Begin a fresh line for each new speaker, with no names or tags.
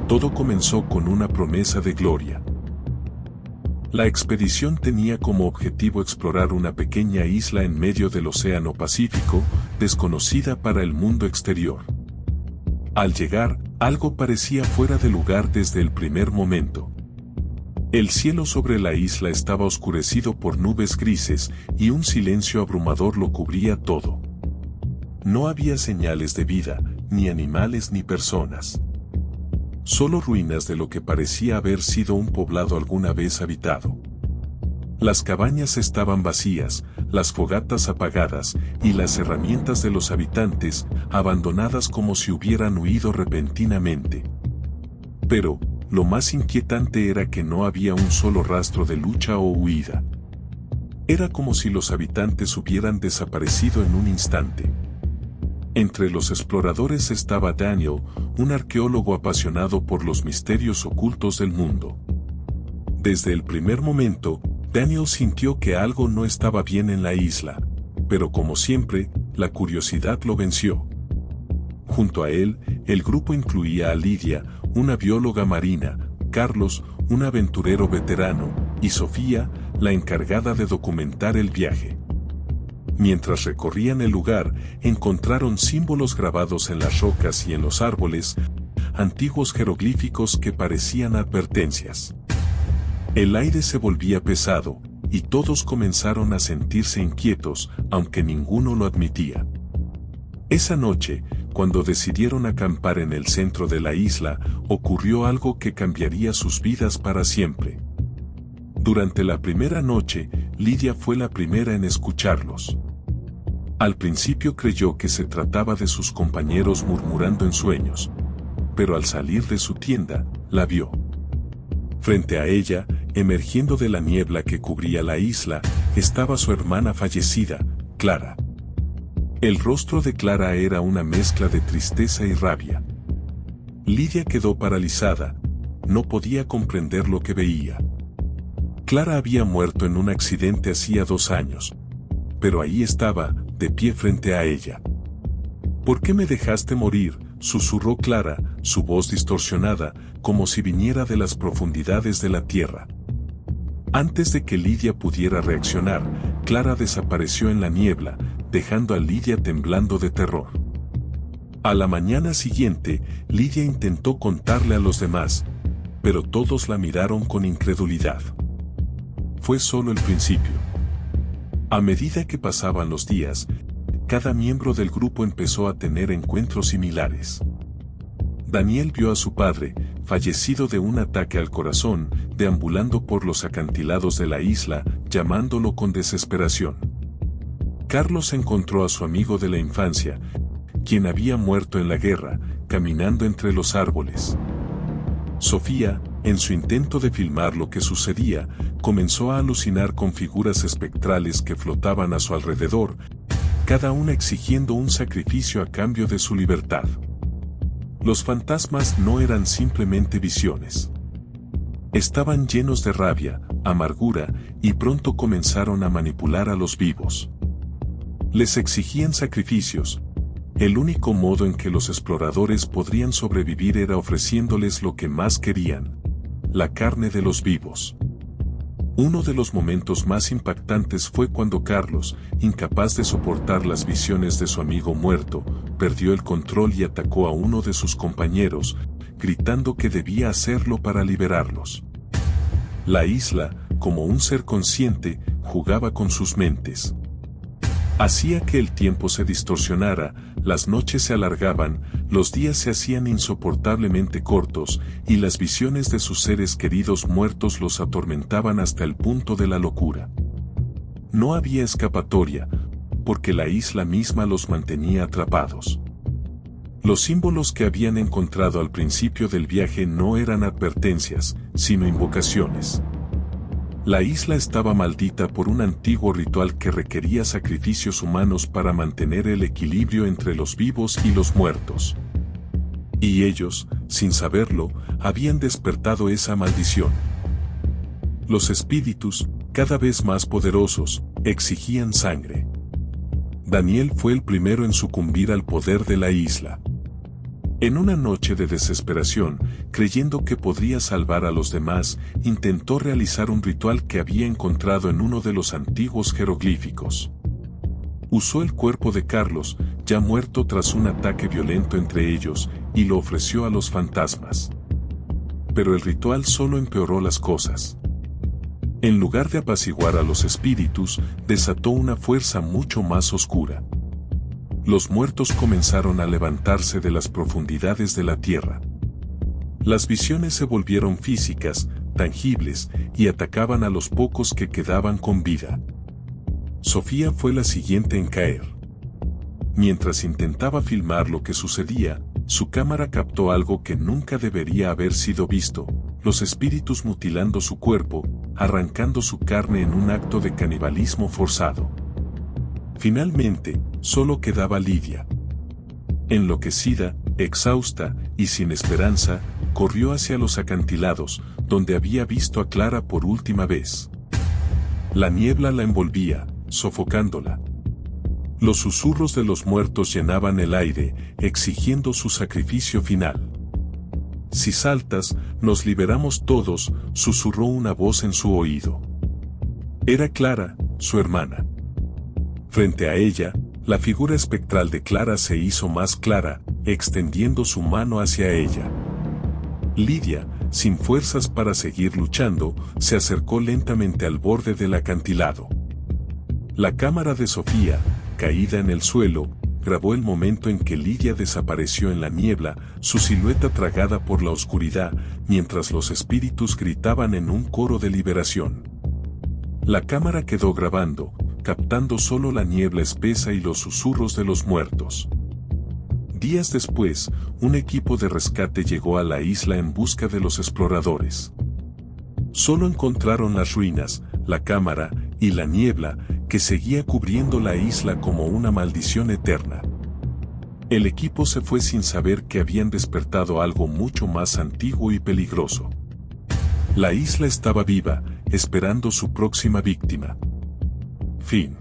Todo comenzó con una promesa de gloria. La expedición tenía como objetivo explorar una pequeña isla en medio del Océano Pacífico, desconocida para el mundo exterior. Al llegar, algo parecía fuera de lugar desde el primer momento. El cielo sobre la isla estaba oscurecido por nubes grises y un silencio abrumador lo cubría todo. No había señales de vida, ni animales ni personas. Solo ruinas de lo que parecía haber sido un poblado alguna vez habitado. Las cabañas estaban vacías, las fogatas apagadas y las herramientas de los habitantes abandonadas como si hubieran huido repentinamente. Pero, lo más inquietante era que no había un solo rastro de lucha o huida. Era como si los habitantes hubieran desaparecido en un instante. Entre los exploradores estaba Daniel, un arqueólogo apasionado por los misterios ocultos del mundo. Desde el primer momento, Daniel sintió que algo no estaba bien en la isla, pero como siempre, la curiosidad lo venció. Junto a él, el grupo incluía a Lidia, una bióloga marina, Carlos, un aventurero veterano, y Sofía, la encargada de documentar el viaje. Mientras recorrían el lugar, encontraron símbolos grabados en las rocas y en los árboles, antiguos jeroglíficos que parecían advertencias. El aire se volvía pesado, y todos comenzaron a sentirse inquietos, aunque ninguno lo admitía. Esa noche, cuando decidieron acampar en el centro de la isla, ocurrió algo que cambiaría sus vidas para siempre. Durante la primera noche, Lidia fue la primera en escucharlos. Al principio creyó que se trataba de sus compañeros murmurando en sueños, pero al salir de su tienda, la vio. Frente a ella, emergiendo de la niebla que cubría la isla, estaba su hermana fallecida, Clara. El rostro de Clara era una mezcla de tristeza y rabia. Lidia quedó paralizada, no podía comprender lo que veía. Clara había muerto en un accidente hacía 2 años, pero ahí estaba, de pie frente a ella. ¿Por qué me dejaste morir?, susurró Clara, su voz distorsionada, como si viniera de las profundidades de la tierra. Antes de que Lidia pudiera reaccionar, Clara desapareció en la niebla, dejando a Lidia temblando de terror. A la mañana siguiente, Lidia intentó contarle a los demás, pero todos la miraron con incredulidad. Fue solo el principio. A medida que pasaban los días, cada miembro del grupo empezó a tener encuentros similares. Daniel vio a su padre, fallecido de un ataque al corazón, deambulando por los acantilados de la isla, llamándolo con desesperación. Carlos encontró a su amigo de la infancia, quien había muerto en la guerra, caminando entre los árboles. Sofía, en su intento de filmar lo que sucedía, comenzó a alucinar con figuras espectrales que flotaban a su alrededor, cada una exigiendo un sacrificio a cambio de su libertad. Los fantasmas no eran simplemente visiones. Estaban llenos de rabia, amargura, y pronto comenzaron a manipular a los vivos. Les exigían sacrificios. El único modo en que los exploradores podrían sobrevivir era ofreciéndoles lo que más querían: la carne de los vivos. Uno de los momentos más impactantes fue cuando Carlos, incapaz de soportar las visiones de su amigo muerto, perdió el control y atacó a uno de sus compañeros, gritando que debía hacerlo para liberarlos. La isla, como un ser consciente, jugaba con sus mentes. Hacía que el tiempo se distorsionara, las noches se alargaban, los días se hacían insoportablemente cortos, y las visiones de sus seres queridos muertos los atormentaban hasta el punto de la locura. No había escapatoria, porque la isla misma los mantenía atrapados. Los símbolos que habían encontrado al principio del viaje no eran advertencias, sino invocaciones. La isla estaba maldita por un antiguo ritual que requería sacrificios humanos para mantener el equilibrio entre los vivos y los muertos. Y ellos, sin saberlo, habían despertado esa maldición. Los espíritus, cada vez más poderosos, exigían sangre. Daniel fue el primero en sucumbir al poder de la isla. En una noche de desesperación, creyendo que podría salvar a los demás, intentó realizar un ritual que había encontrado en uno de los antiguos jeroglíficos. Usó el cuerpo de Carlos, ya muerto tras un ataque violento entre ellos, y lo ofreció a los fantasmas. Pero el ritual solo empeoró las cosas. En lugar de apaciguar a los espíritus, desató una fuerza mucho más oscura. Los muertos comenzaron a levantarse de las profundidades de la tierra. Las visiones se volvieron físicas, tangibles, y atacaban a los pocos que quedaban con vida. Sofía fue la siguiente en caer. Mientras intentaba filmar lo que sucedía, su cámara captó algo que nunca debería haber sido visto: los espíritus mutilando su cuerpo, arrancando su carne en un acto de canibalismo forzado. Finalmente, solo quedaba Lidia. Enloquecida, exhausta y sin esperanza, corrió hacia los acantilados, donde había visto a Clara por última vez. La niebla la envolvía, sofocándola. Los susurros de los muertos llenaban el aire, exigiendo su sacrificio final. «Si saltas, nos liberamos todos», susurró una voz en su oído. Era Clara, su hermana. Frente a ella, la figura espectral de Clara se hizo más clara, extendiendo su mano hacia ella. Lidia, sin fuerzas para seguir luchando, se acercó lentamente al borde del acantilado. La cámara de Sofía, caída en el suelo, grabó el momento en que Lidia desapareció en la niebla, su silueta tragada por la oscuridad, mientras los espíritus gritaban en un coro de liberación. La cámara quedó grabando, captando solo la niebla espesa y los susurros de los muertos. Días después, un equipo de rescate llegó a la isla en busca de los exploradores. Solo encontraron las ruinas, la cámara y la niebla, que seguía cubriendo la isla como una maldición eterna. El equipo se fue sin saber que habían despertado algo mucho más antiguo y peligroso. La isla estaba viva, esperando su próxima víctima. Fin.